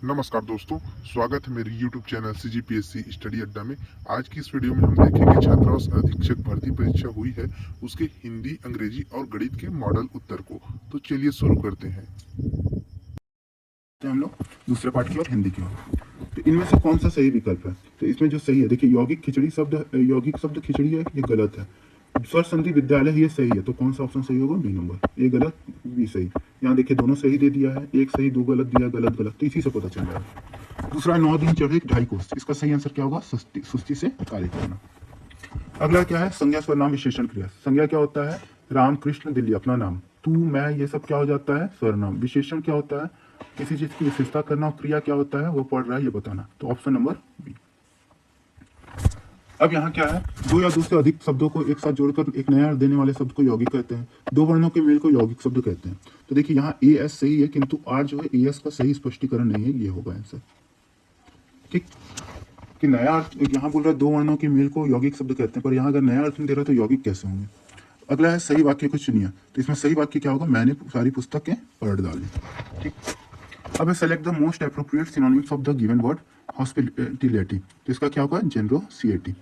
नमस्कार दोस्तों, स्वागत है मेरी YouTube चैनल CGPSC स्टडी अड्डा में। आज की इस वीडियो में हम देखेंगे छात्रावास अधीक्षक भर्ती परीक्षा हुई है, उसके हिंदी, अंग्रेजी और गणित के मॉडल उत्तर को। तो चलिए शुरू करते हैं। हम लोग दूसरे पार्ट की और हिंदी की ओर। तो इनमें से कौन सा सही विकल्प है? तो इसमें जो सही है, देखिए यौगिक शब्द खिचड़ी है, ये गलत है। स्वर संधि विद्यालय ये सही है, तो कौन सा ऑप्शन सही होगा? B number. ये गलत, बी सही। यहाँ देखिए दोनों सही दे दिया है, एक सही दो गलत दिया, गलत गलत, तो इसी से पता चल रहा है। दूसरा 9 दिन चढ़े 2.5 कोस, इसका सही आंसर क्या होगा? सुस्ती से कार्य करना। अगला क्या है? संज्ञा सर्वनाम विशेषण क्रिया। संज्ञा क्या होता है? राम, कृष्ण, दिल्ली, अपना नाम। तू, मैं, ये सब क्या हो जाता है? सर्वनाम। विशेषण क्या होता है? किसी चीज की विशेषता करना। और क्रिया क्या होता है? वो पढ़ रहा है, ये बताना। तो ऑप्शन नंबर बी। अब यहाँ क्या है? दो या दो से अधिक शब्दों को एक साथ जोड़कर एक नया अर्थ देने वाले शब्द को यौगिक कहते हैं। दो वर्णों के मेल को यौगिक शब्द कहते हैं। तो देखिए यहाँ ए एस सही है, किंतु आर जो है ए एस का सही स्पष्टीकरण नहीं है, ये होगा आंसर। ठीक, कि नया अर्थ यहाँ बोल रहा है दो वर्णों के मेल को यौगिक शब्द कहते हैं, पर यहाँ अगर नया अर्थ नहीं दे रहा तो यौगिक कैसे होंगे? अगला है सही वाक्य को चुनिए। तो इसमें सही वाक्य क्या होगा? मैंने सारी पुस्तकें पढ़ डाली। ठीक, अब select the most appropriate synonyms of the given word hospitality. तो इसका क्या होगा? Generosity.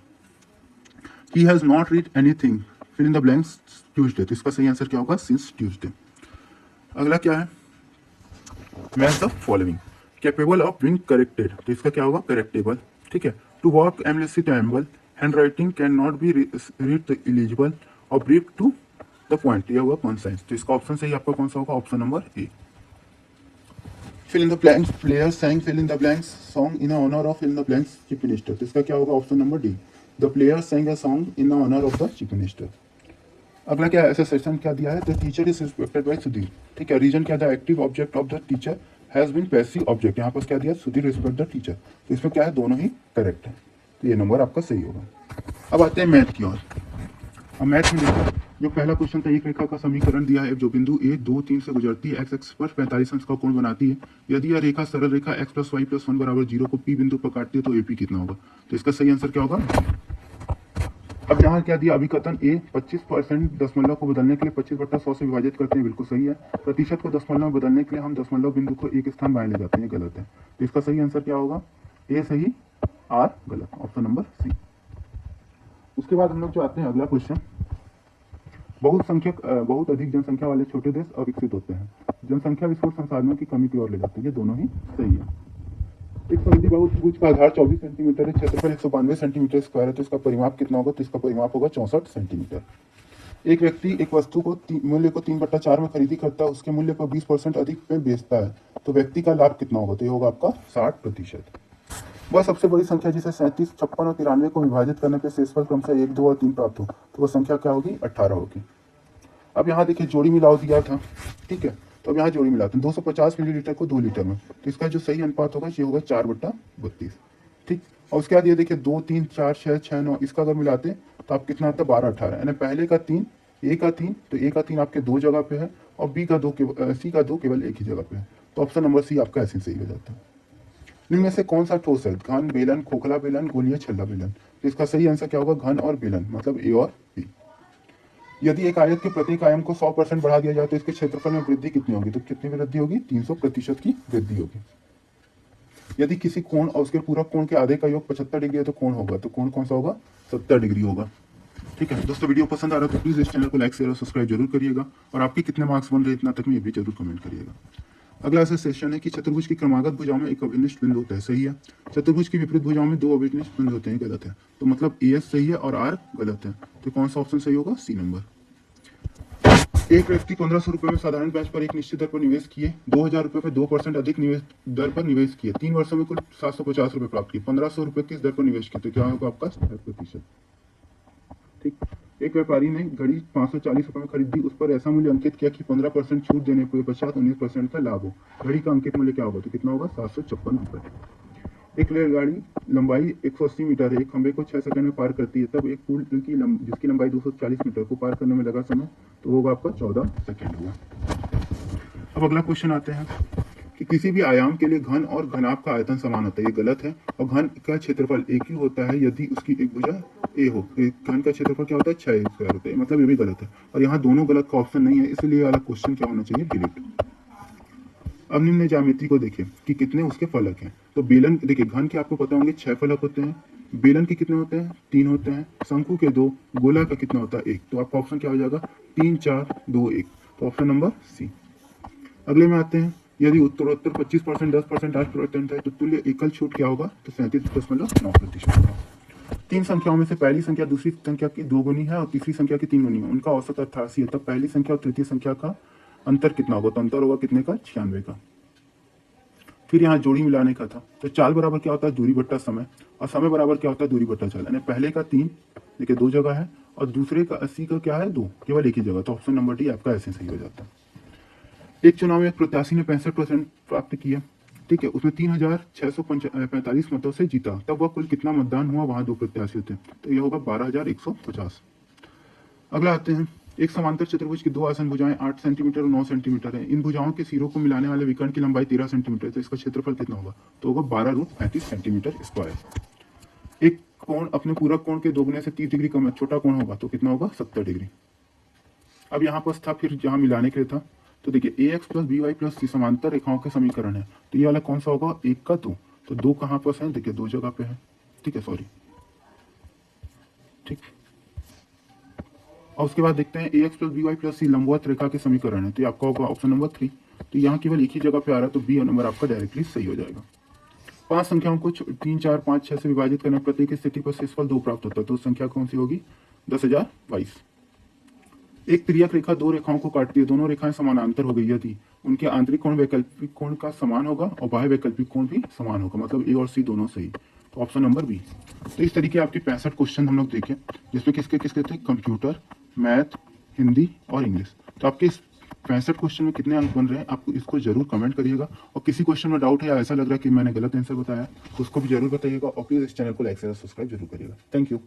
He has not read anything, fill in the blanks, Tuesday. तो इसका सही आंसर क्या होगा? Since Tuesday. अगला क्या है? Match the following. Capable of being corrected. तो इसका क्या होगा? करेक्टेबल। ठीक है। To walk aimlessly ramble, hand writing can not be read illegible और ब्रीफ टू द पॉइंट, ये होगा कॉन्साइंस। तो इसका ऑप्शन सही आपका कौन सा होगा? Option number A. Fill in the blanks, players sang fill in the blanks song in honor of fill in the blanks chief minister। तो इसका क्या होगा? Option number D. The players sang a song in honor of the chief minister। अगला क्या है? Association क्या दिया है? The teacher is respected by Sudhir. ठीक है। रीजन क्या था? Active object of the teacher has been passive object. यहाँ पर क्या दिया? Sudhir respect the teacher. तो इसमें क्या है? दोनों ही करेक्ट है, तो ये नंबर आपका सही होगा। अब आते हैं मैथ की ओर। अब मैथ में देखो, जो पहला क्वेश्चन था, एक रेखा का समीकरण दिया है जो बिंदु 1, 2, 3 से गुजरती है, एक्स एक्स पर 45 अंश का कोण बनाती है। यदि यह रेखा सरल रेखा x + y + 1 = 0 को P बिंदु पर काटती है तो AP कितना होगा? तो इसका सही आंसर क्या होगा? अब यहाँ क्या दिया? अभिकथन A 25% दशमलव को बदलने के लिए 25/100 से विभाजित करते हैं, बिल्कुल सही है। प्रतिशत को दशमलव में बदलने के लिए हम दशमलव बिंदु को एक स्थान बाएं ले जाते हैं, गलत है। तो इसका सही आंसर क्या होगा? A सही, R गलत, ऑप्शन नंबर सी। उसके बाद हम लोग जो आते हैं अगला क्वेश्चन। बहुत अधिक जनसंख्या वाले छोटे देश अविकसित होते हैं। जनसंख्या विस्फोट संसाधनों की कमी की ओर ले जाते हैं, ये दोनों ही सही है। एक समृद्धि बहुभुज का आधार 24 सेंटीमीटर है, क्षेत्रफल 192 सेंटीमीटर स्क्वायर है, तो इसका परिमाप कितना होगा? तो इसका परिमाप होगा 64 सेंटीमीटर। एक व्यक्ति एक वस्तु को मूल्य को 3/4 में खरीदी करता है, उसके मूल्य पर 20% अधिक में बेचता है, तो व्यक्ति का लाभ कितना होगा? तो ये होगा आपका 60%। वह सबसे बड़ी संख्या जिसे 37, 56 और 93 को विभाजित करने पर शेषफल क्रमशः 1, 2 और 3 प्राप्त हो, तो वह संख्या क्या होगी? 18 होगी। अब यहाँ देखिए जोड़ी मिलाओ दिया था, ठीक है। तो अब यहाँ जोड़ी मिलाते हैं 250 मिलीलीटर को 2 लीटर में, तो इसका जो सही अनुपात होगा ये होगा 4/32। ठीक, और उसके बाद ये देखिए 2, 3, 4, 6, 6, 9, इसका अगर मिलाते तो आप कितना आता है? 12, 18। यानी पहले का 3, ए का 3, तो ए का 3 आपके 2 जगह पे है और बी का 2 सी का 2 केवल एक ही जगह पे है, तो ऑप्शन नंबर सी आपका ऐसे सही हो जाता है। इनमें से कौन सा ठोस है? घन, बेलन, खोखला बेलन, गोलीय, छल्ला बेलन। तो इसका सही आंसर क्या होगा? घन और बेलन, मतलब ए और बी। यदि एक आयत के प्रत्येक आयाम को 100% बढ़ा दिया जाए तो इसके क्षेत्रफल में वृद्धि कितनी होगी? तो कितनी वृद्धि होगी? 300% की वृद्धि होगी। यदि किसी कोण और उसके पूरक कोण के आधे का योग 75 डिग्री है तो कोण होगा, तो कोण कौन सा होगा? 70 डिग्री होगा। ठीक है दोस्तों, वीडियो पसंद आ रहा है तो प्लीज इस चैनल को लाइक, शेयर और सब्सक्राइब जरूर करिएगा, और आपके कितने मार्क्स बन रहे इतना तक में ये भी जरूर कमेंट करिएगा। अगला ऐसा सेशन है कि चतुर्भुज की क्रमागत भुजाओं में एक अभिनिष्ट बिंदु होता है, सही है। चतुर्भुज की विपरीत भुजाओं में 2 अभिनिष्ट बिंदु होते हैं, गलत है। तो मतलब एस सही है और आर गलत है, तो कौन सा ऑप्शन सही होगा? C number. एक व्यक्ति 1500 रुपए में साधारण ब्याज पर एक निश्चित दर पर निवेश किए, 2000 रुपए पर 2% अधिक निवेश दर पर निवेश किए, 3 वर्षों में कुल 750 रुपए प्राप्त किए, 1500 रुपए किस दर पर निवेश किए? तो क्या होगा आपका? 60%। ठीक, एक व्यापारी ने घड़ी 540 रुपए में खरीदी, उस पर ऐसा मूल्य अंकित किया कि 15% छूट देने पर पश्चात 19% का लाभ हो। घड़ी का अंकित मूल्य क्या होगा? तो कितना होगा? 756 रुपए। एक रेलगाड़ी लंबाई 180 मीटर है, एक खंबे को 6 सेकंड में पार करती है, तब एक पुल की जिसकी लंबाई 240 मीटर को पार करने में लगा समय तो होगा आपका 14 सेकंड होगा। अब अगला क्वेश्चन आते हैं कि किसी भी आयाम के लिए घन और घनाभ का आयतन समान होता है, ये गलत है। और घन का क्षेत्रफल एक ही होता है यदि उसकी एक भुजा ए हो, घन का क्षेत्रफल क्या होता है? 6 स्क्वायर होता है, मतलब ये भी गलत है। और यहाँ दोनों गलत का ऑप्शन नहीं है, इसलिए वाला क्वेश्चन क्या होना चाहिए? डिलीट। अब निम्न ज्यामिति को देखें कि कितने उसके फलक हैं। तो बेलन देखिए, घन के आपको पता होंगे 6 फलक होते हैं, बेलन के कितने होते हैं 3 होते हैं, शंकु के 2, गोला का कितना होता है 1। तो आपका ऑप्शन क्या हो जाएगा 3 4 2 1। तो ऑप्शन नंबर सी। अगले में आते हैं, यदि उत्तरोत्तर 25%, 10%, 8% है तो तुल्य एकल छूट क्या होगा, तो 37.9% होगा। तीन संख्याओं में से पहली संख्या दूसरी संख्या की 2 गुनी है और तीसरी संख्या की 3 गुनी है, उनका औसत 88 है, तब पहली संख्या और तृतीय संख्या का अंतर कितना होगा, तो अंतर होगा कितने का 96 का। फिर यहाँ जोड़ी मिलाने का था, तो चाल बराबर क्या होता है दूरी बट्टा समय, और समय बराबर क्या होता है दूरी बट्टा चाल, यानी पहले का 3 देखिए 2 जगह है और दूसरे का 80 का क्या है 2, केवल एक ही जगह। तो ऑप्शन नंबर डी आपका ऐसे सही हो जाता है। एक चुनाव में एक प्रत्याशी ने 65% प्राप्त किया, ठीक है, उसने 3645 मतों से जीता, तब वह कुल कितना मतदान हुआ, वहां 2 प्रत्याशी थे, तो यह होगा 12150। अगला आते हैं, एक समांतर चतुर्भुज की 2 आसन भुजाएं 8 सेंटीमीटर और 9 सेंटीमीटर है, इन भुजाओं के सिरों को मिलाने वाले विकर्ण की लंबाई 13 सेंटीमीटर, तो इसका क्षेत्रफल कितना होगा, तो होगा 12√35 सेंटीमीटर स्क्वायर। एक कोण अपने पूरक कोण के 2 गुने से 30 डिग्री कम है, छोटा कोण होगा तो कितना होगा 70 डिग्री। अब यहाँ पर था, फिर जहाँ मिलाने के लिए था, तो देखिए ax + by + c समांतर रेखाओं का समीकरण है, तो ये वाला कौन सा होगा 1 का 2, तो 2 कहाँ पर है देखिए 2 जगह पे है, ठीक है, सॉरी, ठीक। और उसके बाद देखते हैं ax + by + c लंबवत रेखा के समीकरण है, तो ये आपका होगा ऑप्शन नंबर 3। तो यहाँ केवल एक ही जगह पे आ रहा है, तो बी नंबर आपका डायरेक्टली सही हो जाएगा। 5 संख्याओं को 3 4 5 6 से विभाजित करने पर प्रत्येक स्थिति पर शेषफल 2 प्राप्त होता है, तो संख्या कौन सी होगी 10022। एक तिर्यक रेखा 2 रेखाओं को काटती है, दोनों रेखाएं समानांतर हो गई यदि उनके आंतरिक कोण वैकल्पिक कोण का समान होगा और बाह्य वैकल्पिक कोण भी समान होगा, मतलब ए और सी दोनों सही, तो ऑप्शन नंबर बी। तो इस तरीके आपके 65 क्वेश्चन हम लोग देखें, जिसमें किसके किसके थे, कंप्यूटर, मैथ, हिंदी और इंग्लिश। तो आपके इस 65 क्वेश्चन में कितने अंक बन रहे हैं, आपको इसको जरूर कमेंट करिएगा, और किसी क्वेश्चन में डाउट है या ऐसा लग रहा है कि मैंने गलत आंसर बताया तो उसको भी जरूर बताइएगा, और प्लीज इस चैनल को लाइक शेयर सब्सक्राइब जरूर करिएगा। Thank you.